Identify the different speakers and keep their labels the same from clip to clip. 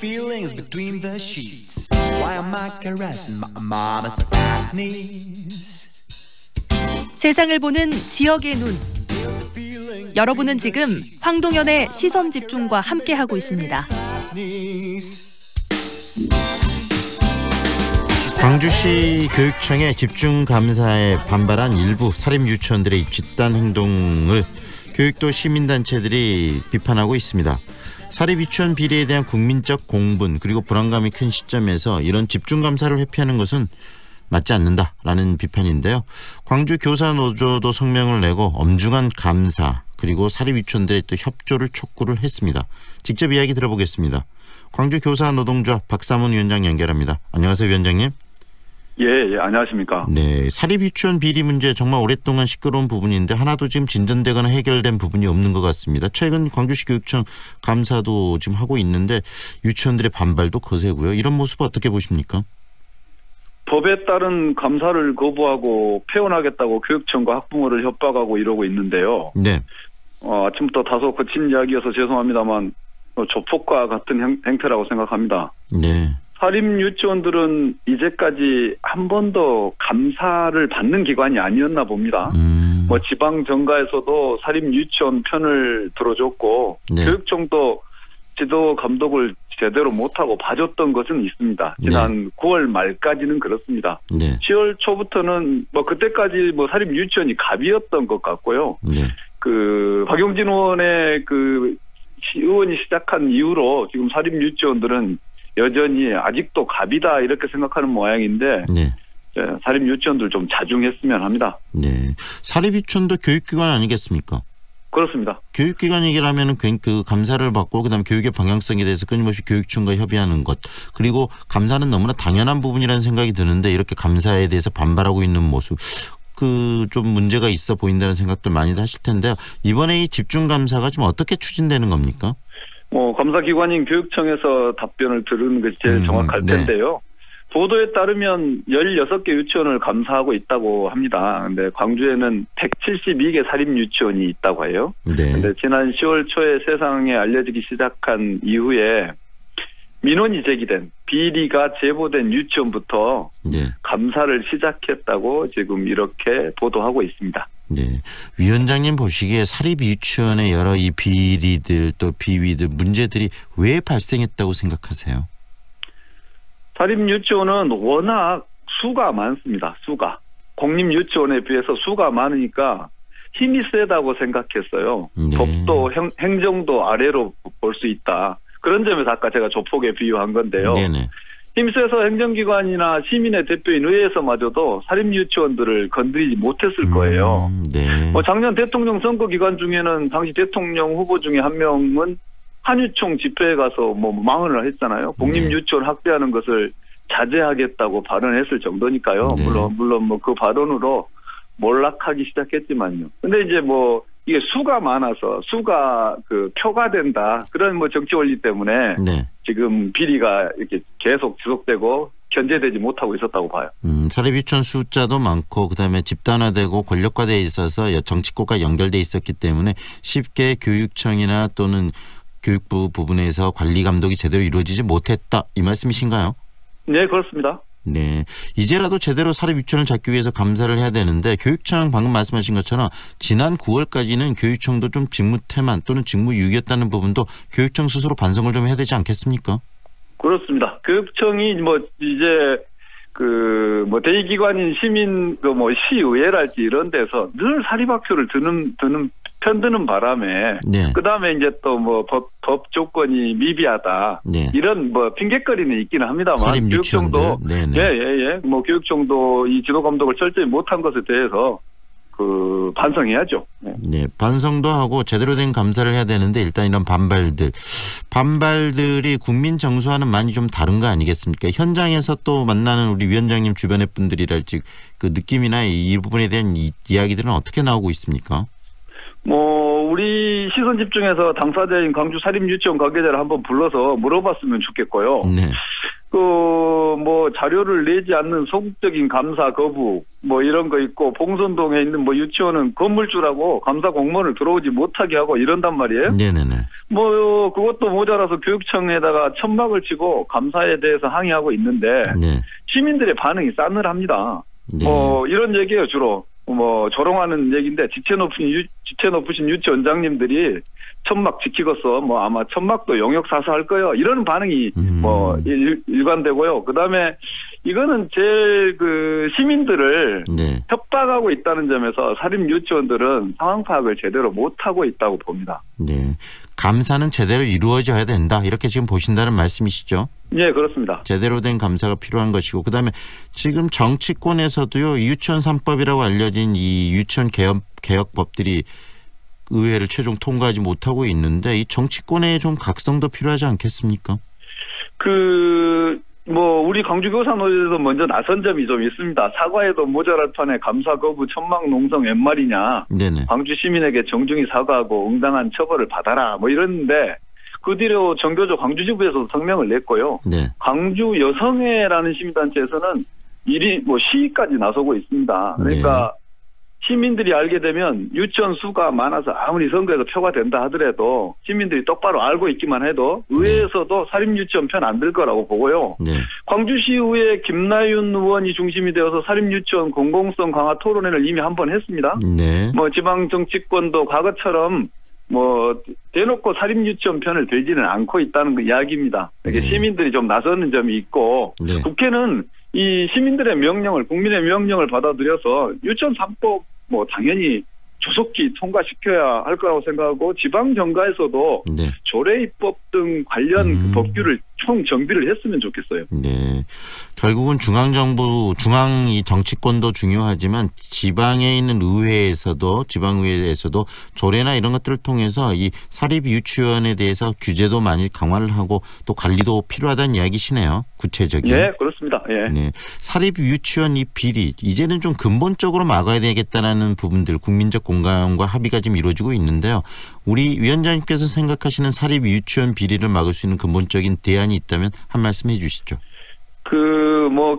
Speaker 1: feelings between the sheets. Why am I caressing my mama's fat knees?
Speaker 2: 세상을 보는 지역의 눈. 여러분은 지금 황동현의 시선 집중과 함께하고 있습니다.
Speaker 3: 광주시 교육청의 집중감사에 반발한 일부 사립 유치원들의 집단 행동을 교육도 시민단체들이 비판하고 있습니다. 사립 유치원 비리에 대한 국민적 공분 그리고 불안감이 큰 시점에서 이런 집중감사를 회피하는 것은 맞지 않는다라는 비판인데요. 광주 교사노조도 성명을 내고 엄중한 감사 그리고 사립 유치원들의 또 협조를 촉구를 했습니다. 직접 이야기 들어보겠습니다. 광주 교사노동조합 박삼원 위원장 연결합니다. 안녕하세요, 위원장님.
Speaker 4: 예, 안녕하십니까.
Speaker 3: 네, 사립 유치원 비리 문제 정말 오랫동안 시끄러운 부분인데 하나도 지금 진전되거나 해결된 부분이 없는 것 같습니다. 최근 광주시 교육청 감사도 지금 하고 있는데 유치원들의 반발도 거세고요. 이런 모습 어떻게 보십니까?
Speaker 4: 법에 따른 감사를 거부하고 폐원하겠다고 교육청과 학부모를 협박하고 이러고 있는데요.
Speaker 3: 네.
Speaker 4: 아침부터 다소 거친 이야기여서 죄송합니다만 조폭과 같은 행태라고 생각합니다.
Speaker 3: 네.
Speaker 4: 사립 유치원들은 이제까지 한 번도 감사를 받는 기관이 아니었나 봅니다. 지방 정가에서도 사립 유치원 편을 들어줬고 네. 교육청도 지도 감독을 제대로 못하고 봐줬던 것은 있습니다. 지난 네. 9월 말까지는 그렇습니다. 네. 10월 초부터는 그때까지 사립 유치원이 갑이었던 것 같고요. 네. 박용진 의원의 의원이 시작한 이후로 지금 사립 유치원들은 여전히 아직도 갑이다 이렇게 생각하는 모양인데 네. 사립 유치원들 좀 자중했으면 합니다.
Speaker 3: 네, 사립 유치원도 교육기관 아니겠습니까?
Speaker 4: 그렇습니다.
Speaker 3: 교육기관이라면 그 감사를 받고 그다음에 교육의 방향성에 대해서 끊임없이 교육청과 협의하는 것 그리고 감사는 너무나 당연한 부분이라는 생각이 드는데 이렇게 감사에 대해서 반발하고 있는 모습 좀 문제가 있어 보인다는 생각들 많이들 하실 텐데요. 이번에 이 집중감사가 좀 어떻게 추진되는 겁니까?
Speaker 4: 감사기관인 교육청에서 답변을 들은 것이 제일 정확할 텐데요. 보도에 따르면 16개 유치원을 감사하고 있다고 합니다. 그런데 광주에는 172개 사립 유치원이 있다고 해요. 그런데 네. 지난 10월 초에 세상에 알려지기 시작한 이후에 민원이 제기된 비리가 제보된 유치원부터 네. 감사를 시작했다고 지금 이렇게 보도하고 있습니다.
Speaker 3: 네, 위원장님 보시기에 사립 유치원의 여러 이 비리들 또 비위들 문제들이 왜 발생했다고 생각하세요?
Speaker 4: 사립 유치원은 워낙 수가 많습니다. 공립 유치원에 비해서 수가 많으니까 힘이 세다고 생각했어요. 네. 법도 행정도 아래로 볼 수 있다. 그런 점에서 아까 제가 조폭에 비유한 건데요. 네네. 힘세서 행정기관이나 시민의 대표인 의회에서마저도 사립 유치원들을 건드리지 못했을 거예요.
Speaker 3: 네.
Speaker 4: 작년 대통령 선거 기간 중에는 당시 대통령 후보 중에 한 명은 한유총 집회에 가서 망언을 했잖아요. 공립 유치원 확대하는 것을 자제하겠다고 발언했을 정도니까요. 네. 물론 그 발언으로 몰락하기 시작했지만요. 근데 이제 이게 수가 많아서 수가 표가 된다. 그런 정치 원리 때문에 네. 지금 비리가 이렇게 계속 지속되고 견제되지 못하고 있었다고 봐요.
Speaker 3: 사립 유치원 숫자도 많고 그다음에 집단화되고 권력화되어 있어서 정치권과 연결돼 있었기 때문에 쉽게 교육청이나 또는 교육부 부분에서 관리 감독이 제대로 이루어지지 못했다. 이 말씀이신가요?
Speaker 4: 네, 그렇습니다.
Speaker 3: 네, 이제라도 제대로 사립 유치원을 잡기 위해서 감사를 해야 되는데 교육청 방금 말씀하신 것처럼 지난 9월까지는 교육청도 좀 직무태만 또는 직무유기였다는 부분도 교육청 스스로 반성을 좀 해야 되지 않겠습니까?
Speaker 4: 그렇습니다. 교육청이 이제 대의기관인 시민 시의회랄지 이런 데서 늘 사립학교를 편드는 바람에 네. 그다음에 이제 또 법 조건이 미비하다 네. 이런 핑계거리는 있기는 합니다만 교육청도 교육청도 이 지도 감독을 철저히 못한 것에 대해서 반성해야죠. 네.
Speaker 3: 네, 반성도 하고 제대로 된 감사를 해야 되는데 일단 이런 반발들이 국민 정서와는 많이 좀 다른 거 아니겠습니까? 현장에서 또 만나는 우리 위원장님 주변의 분들이랄지 그 느낌이나 이 부분에 대한 이야기들은 어떻게 나오고 있습니까?
Speaker 4: 우리 시선 집중해서 당사자인 광주 사립 유치원 관계자를 한번 불러서 물어봤으면 좋겠고요. 네. 자료를 내지 않는 소극적인 감사 거부, 뭐 이런 거 있고 봉선동에 있는 뭐 유치원은 건물주라고 감사 공무원을 들어오지 못하게 하고 이런단 말이에요.
Speaker 3: 네네네.
Speaker 4: 뭐 그것도 모자라서 교육청에다가 천막을 치고 감사에 대해서 항의하고 있는데
Speaker 3: 네.
Speaker 4: 시민들의 반응이 싸늘합니다.
Speaker 3: 네.
Speaker 4: 이런 얘기예요 주로. 뭐 조롱하는 얘기인데 지체 높으신 유치원장님들이 천막 지키겠어. 뭐 아마 천막도 용역 사서할 거예요. 이런 반응이 뭐 일관되고요. 그다음에 이거는 제일 그 시민들을
Speaker 3: 네.
Speaker 4: 협박하고 있다는 점에서 사립 유치원들은 상황 파악을 제대로 못하고 있다고 봅니다.
Speaker 3: 네. 감사는 제대로 이루어져야 된다. 이렇게 지금 보신다는 말씀이시죠?
Speaker 4: 네, 그렇습니다.
Speaker 3: 제대로 된 감사가 필요한 것이고 그다음에 지금 정치권에서도요. 유치원 3법이라고 알려진 이 유치원 개혁법들이 의회를 최종 통과하지 못하고 있는데 이 정치권에 좀 각성도 필요하지 않겠습니까?
Speaker 4: 우리 광주교사노조에서 먼저 나선 점이 좀 있습니다. 사과에도 모자랄 판에 감사 거부 천막 농성 웬 말이냐.
Speaker 3: 네네.
Speaker 4: 광주 시민에게 정중히 사과하고 응당한 처벌을 받아라. 뭐 이랬는데 그 뒤로 정교조 광주지부에서 성명을 냈고요.
Speaker 3: 네.
Speaker 4: 광주 여성회라는 시민단체에서는 시위까지 나서고 있습니다. 그러니까
Speaker 3: 네.
Speaker 4: 시민들이 알게 되면 유치원 수가 많아서 아무리 선거에서 표가 된다 하더라도 시민들이 똑바로 알고 있기만 해도 의회에서도 사립유치원 편 안 들 거라고 보고요.
Speaker 3: 네.
Speaker 4: 광주시의회 김나윤 의원이 중심이 되어서 사립유치원 공공성 강화 토론회를 이미 한 번 했습니다.
Speaker 3: 네.
Speaker 4: 뭐 지방 정치권도 과거처럼 뭐 대놓고 사립유치원 편을 들지는 않고 있다는 그 이야기입니다.
Speaker 3: 네.
Speaker 4: 시민들이 좀 나서는 점이 있고
Speaker 3: 네.
Speaker 4: 국회는 이 시민들의 명령을 국민의 명령을 받아들여서 유치원 3법 뭐 당연히 조속히 통과시켜야 할 거라고 생각하고 지방 정가에서도
Speaker 3: 네.
Speaker 4: 조례 입법 등 관련 그 법규를 총 정비를 했으면 좋겠어요.
Speaker 3: 네. 결국은 중앙 이 정치권도 중요하지만 지방에 있는 지방의회에서도 조례나 이런 것들을 통해서 이 사립 유치원에 대해서 규제도 많이 강화를 하고 또 관리도 필요하다는 이야기시네요. 구체적인.
Speaker 4: 네, 그렇습니다. 예.
Speaker 3: 네. 사립 유치원 이 비리 이제는 좀 근본적으로 막아야 되겠다는 부분들 국민적 공감과 합의가 지금 이루어지고 있는데요. 우리 위원장님께서 생각하시는 사립 유치원 비리를 막을 수 있는 근본적인 대안이 있다면 한 말씀 해 주시죠.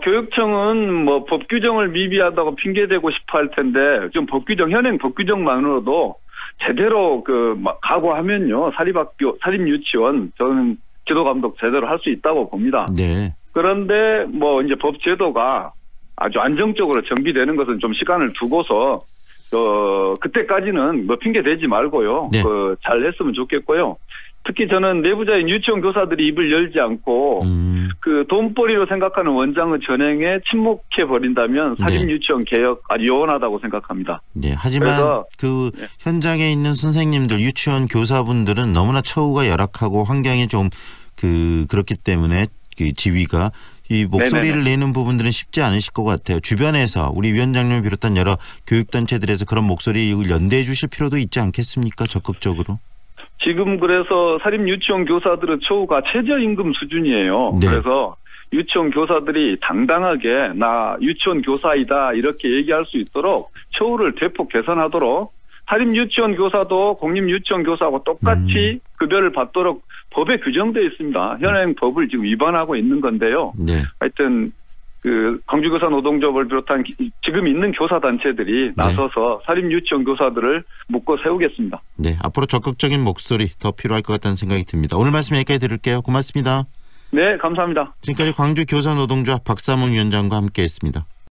Speaker 4: 교육청은 법 규정을 미비하다고 핑계대고 싶어 할 텐데, 좀 현행 법 규정만으로도 제대로 각오하면요, 사립 유치원, 저는 지도 감독 제대로 할 수 있다고 봅니다.
Speaker 3: 네.
Speaker 4: 그런데 이제 법 제도가 아주 안정적으로 정비되는 것은 좀 시간을 두고서, 그때까지는 핑계 대지 말고요.
Speaker 3: 네.
Speaker 4: 잘 했으면 좋겠고요. 특히 저는 내부자인 유치원 교사들이 입을 열지 않고 돈벌이로 생각하는 원장의 전행에 침묵해 버린다면 사립 유치원 개혁 아주 요원하다고 생각합니다.
Speaker 3: 네. 하지만 현장에 있는 선생님들, 유치원 교사분들은 너무나 처우가 열악하고 환경이 좀 그렇기 때문에 지위가 이 목소리를 내는 부분들은 쉽지 않으실 것 같아요. 주변에서 우리 위원장님을 비롯한 여러 교육단체들에서 그런 목소리를 연대해 주실 필요도 있지 않겠습니까? 적극적으로.
Speaker 4: 지금 그래서 사립 유치원 교사들의 처우가 최저임금 수준이에요.
Speaker 3: 네.
Speaker 4: 그래서 유치원 교사들이 당당하게 나 유치원 교사이다 이렇게 얘기할 수 있도록 처우를 대폭 개선하도록 사립 유치원 교사도 공립 유치원 교사하고 똑같이 급여를 받도록 법에 규정되어 있습니다. 현행 법을 지금 위반하고 있는 건데요.
Speaker 3: 네.
Speaker 4: 하여튼 광주교사 노동조합을 비롯한 지금 있는 교사 단체들이 나서서 사립 유치원 교사들을 묶어 세우겠습니다.
Speaker 3: 네, 앞으로 적극적인 목소리 더 필요할 것 같다는 생각이 듭니다. 오늘 말씀 여기까지 들을게요. 고맙습니다.
Speaker 4: 네, 감사합니다.
Speaker 3: 지금까지 광주교사 노동조합 박사문 위원장과 함께했습니다.